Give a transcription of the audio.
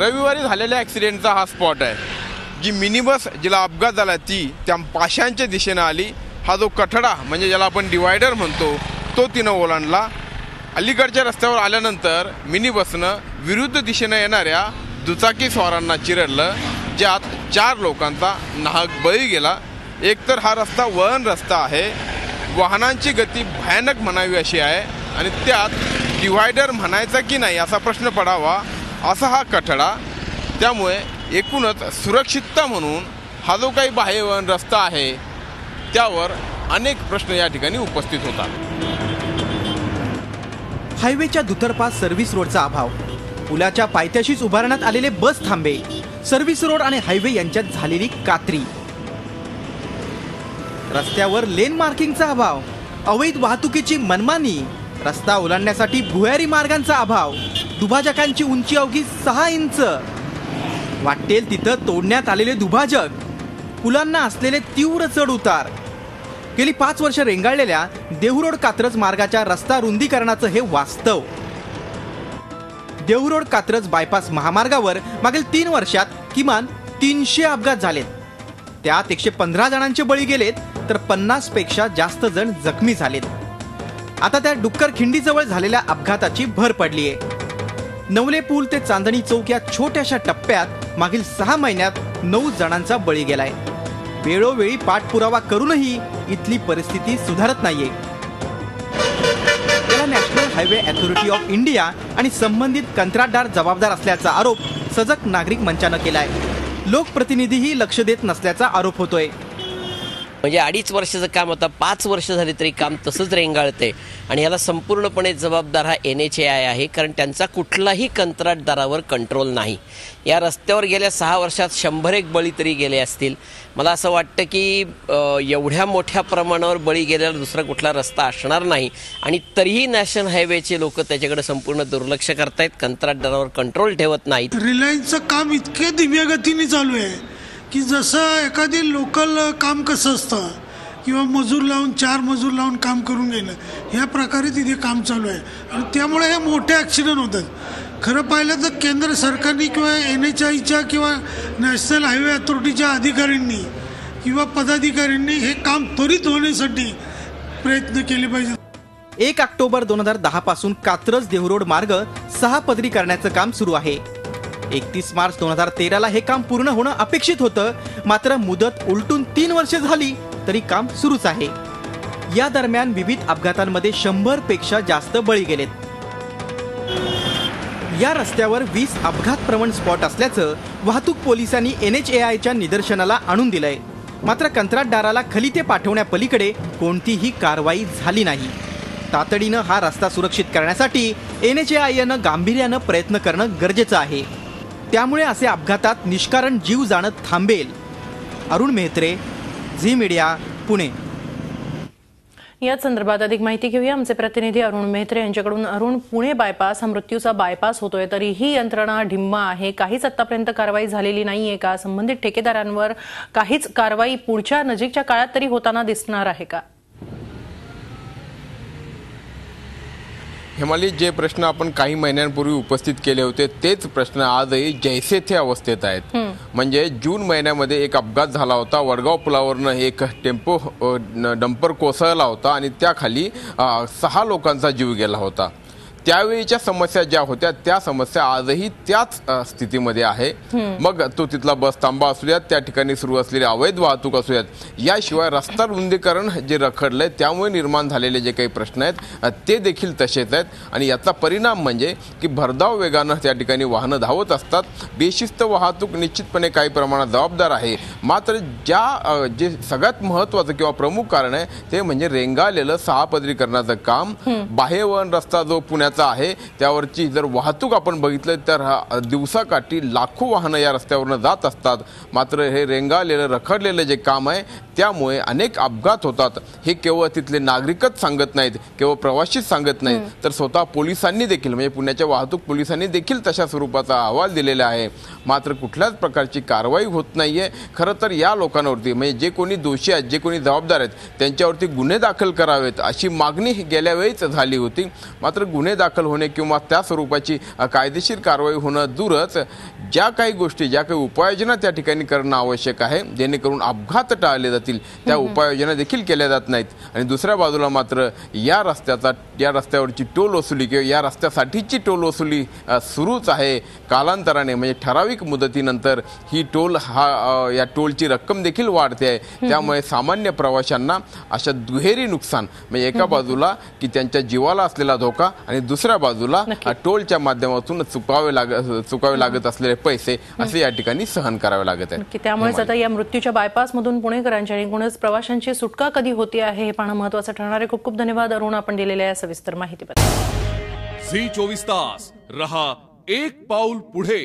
रविवारी झालेल्या ॲक्सिडेंटचा हा स्पॉट आहे। जी मिनी बस जिला अपघात झाला ती त्या पाशांच्या दिशेने आली। हा जो कठडा म्हणजे ज्याला आपण डिवायडर म्हणतो तो तिनं ओलांडला। अलीकडच्या रस्त्यावर आल्यानंतर मिनी बसनं विरुद्ध दिशेने येणाऱ्या दुचाकी स्वारांना चिरडलं, ज्यात 4 लोकांचा नाहक बळी गेला। एकतर हा रस्ता वळण रस्ता आहे, वाहनांची गती भयानक म्हणावी अशी आहे आणि त्यात डिवायडर म्हणायचा की नाही असा प्रश्न पडावा असा हा कठडा। त्यामुळे एकूणच सुरक्षितता म्हणून हा जो काही बाह्यवळण रस्ता आहे त्यावर अनेक प्रश्न या ठिकाणी उपस्थित होतात। हायवेच्या दुतर्फा सर्व्हिस रोडचा अभाव, पुलाच्या पायथ्याशीच उभारण्यात आलेले बस थांबे, सर्व्हिस रोड आणि हायवे यांच्यात झालेली कात्री, रस्त्यावर लेन मार्किंगचा अभाव, अवैध वाहतुकीची मनमानी, रस्ता ओलांडण्यासाठी भुयारी मार्गांचा अभाव, दुभाजकांची उंची अवघी 6 इंच, वाटेल तिथं तोडण्यात आलेले दुभाजक, पुलांना असलेले तीव्र चढ उतार, गेली 5 वर्ष रेंगाळलेल्या देहूरोड कात्रज मार्गाच्या रस्ता रुंदीकरणाचं हे वास्तव। देहूरोड कात्रज बायपास महामार्गावर मागील 3 वर्षात किमान 300 अपघात झालेत, त्यात 115 जणांचे बळी गेलेत तर 50 पेक्षा जास्त जण जखमी झालेत। आता त्या डुक्कर खिंडीजवळ झालेल्या अपघाताची भर पडली आहे। नवले पूल ते चांदणी चौक या छोट्याशा टप्प्यात मागील 6 महिन्यात 9 जणांचा बळी गेलाय। वेळोवेळी पाठपुरावा करूनही इथली परिस्थिती सुधारत नाहीये। त्याला national highway authority of India आणि संबंधित कंत्राटदार जबाबदार असल्याचा आरोप सजग नागरिक मंचानं केलाय। लोकप्रतिनिधीही लक्ष देत नसल्याचा आरोप होतोय। म्हणजे 2.5 वर्षाचं काम आता 5 वर्ष झाली तरी काम तसंच रेंगाळते आणि याला संपूर्णपणे जबाबदार हा NHAI आहे, कारण त्यांचा कुठलाही कंत्राटदारावर कंट्रोल नाही। या रस्त्यावर गेल्या 6 वर्षात 100 बळी तरी गेले असतील। मला असं वाटतं की एवढ्या मोठ्या प्रमाणावर बळी गेलेला दुसरा कुठला रस्ता असणार नाही आणि तरीही नॅशनल हायवेचे लोक त्याच्याकडे संपूर्ण दुर्लक्ष करतायत, कंत्राटदारावर कंट्रोल ठेवत नाहीत। रिलायन्सचं काम इतके धीम्या गतीने चालू आहे की जसं एखादी लोकल काम कसं असतं किंवा मजूर लावून 4 मजूर लावून काम करून गेलं, ह्या प्रकारे तिथे काम चालू आहे आणि त्यामुळे हे मोठे ॲक्सिडेंट होतात। खरं पाहिलं तर केंद्र सरकारने किंवा NHAIच्या किंवा नॅशनल हायवे अथॉरिटीच्या अधिकाऱ्यांनी किंवा पदाधिकाऱ्यांनी हे काम त्वरित होण्यासाठी प्रयत्न केले पाहिजे। 1 ऑक्टोबर 2010 पासून कात्रज देहूरोड मार्ग 6 पदरी करण्याचं काम सुरू आहे। 31 मार्च 2013 ला हे काम पूर्ण होणं अपेक्षित होतं, मात्र मुदत उलटून 3 वर्ष झाली तरी काम सुरूच आहे। या दरम्यान विविध अपघातांमध्ये 100 पेक्षा जास्त बळी गेलेत। या रस्त्यावर 20 अपघात प्रवण स्पॉट असल्याचं वाहतूक पोलिसांनी NHAIच्या निदर्शनाला आणून दिलंय, मात्र कंत्राटदाराला खलिते पाठवण्यापलीकडे कोणतीही कारवाई झाली नाही। तातडीनं हा रस्ता सुरक्षित करण्यासाठी NHAIनं गांभीर्यानं प्रयत्न करणं गरजेचं आहे, त्यामुळे असे अपघातात निष्कारण जीव जाणं थांबेल। अरुण मेहत्रे, झी मीडिया, पुणे। याच संदर्भात अधिक माहिती घेऊया आमचे प्रतिनिधी अरुण मेहत्रे यांच्याकडून। अरुण, पुणे बायपास हा मृत्यूचा बायपास होतोय, तरीही यंत्रणा ढिम्म आहे, काहीच आतापर्यंत कारवाई झालेली नाहीये का? संबंधित ठेकेदारांवर काहीच कारवाई पुढच्या नजीकच्या काळात तरी होताना दिसणार आहे का? हेमाली, जे प्रश्न आपण काही महिन्यांपूर्वी उपस्थित केले होते तेच प्रश्न आजही जैसे थे अवस्थेत आहेत। म्हणजे जून महिन्यामध्ये एक अपघात झाला होता, वडगाव पुलावरनं एक टेम्पो डंपर कोसळला होता आणि त्याखाली 6 लोकांचा जीव गेला होता। त्यावेळीच्या समस्या ज्या होत्या त्या समस्या आजही त्याच स्थितीमध्ये आहे। मग तो तिथला बस थांबा असू द्यात, त्या ठिकाणी सुरू असलेली अवैध वाहतूक असू द्यात, याशिवाय रस्ता रुंदीकरण जे रखडलंय त्यामुळे निर्माण झालेले जे काही प्रश्न आहेत ते देखील तसेच आहेत आणि याचा परिणाम म्हणजे की भरधाव वेगानं त्या ठिकाणी वाहनं धावत असतात। बेशिस्त वाहतूक निश्चितपणे काही प्रमाणात जबाबदार आहे, मात्र जे सगळ्यात महत्त्वाचं किंवा प्रमुख कारण आहे ते म्हणजे रेंगाळलेलं 6 पदरीकरणाचं काम। बाह्यवळण रस्ता जो पुण्याचा आहे त्यावरची जर वाहतूक आपण बघितलं तर दिवसाकाठी लाखो वाहनं या रस्त्यावरनं जात असतात, मात्र हे रेंगाळलेलं रखडलेलं जे काम आहे त्यामुळे अनेक अपघात होतात। हे केवळ तिथले नागरिकच सांगत नाहीत, केवळ प्रवासीच सांगत नाहीत, तर स्वतः पोलिसांनी देखील म्हणजे पुण्याच्या वाहतूक पोलिसांनी देखील तशा स्वरूपाचा अहवाल दिलेला आहे। मात्र कुठल्याच प्रकारची कारवाई होत नाहीये. खरं तर या लोकांवरती म्हणजे जे कोणी दोषी आहेत, जे कोणी जबाबदार आहेत, त्यांच्यावरती गुन्हे दाखल करावेत अशी मागणी गेल्या वेळीच झाली होती. मात्र गुन्हे दाखल होणे किंवा त्या स्वरूपाची कायदेशीर कारवाई होणं दूरच, ज्या काही गोष्टी, ज्या काही उपाययोजना त्या ठिकाणी करणं आवश्यक आहे जेणेकरून अपघात टाळले जातील, त्या उपाययोजना देखील केल्या जात नाहीत. आणि दुसऱ्या बाजूला मात्र या रस्त्यावरची टोल वसुली किंवा या रस्त्यासाठीची टोल वसुली सुरूच आहे. कालांतराने म्हणजे ठराविक मुदतीनंतर ही या टोलची रक्कम देखील वाढते आहे. त्यामुळे सामान्य प्रवाशांना अशा दुहेरी नुकसान, म्हणजे एका बाजूला की त्यांच्या जीवाला असलेला धोका आणि दुसऱ्या बाजूला टोलच्या माध्यमातून चुकावे लागत असलेले पैसे असे या ठिकाणी सहन करावे लागत आहेत. त्यामुळेच आता या मृत्यूच्या बायपासमधून पुणेकरांच्या आणि एकूणच प्रवाशांची सुटका कधी होती आहे हे पाहणं महत्त्वाचं ठरणार आहे. खूप खूप धन्यवाद अरुण, आपण दिलेल्या या सविस्तर माहितीबद्दल. झी 24 तास रहा एक पाऊल पुढे.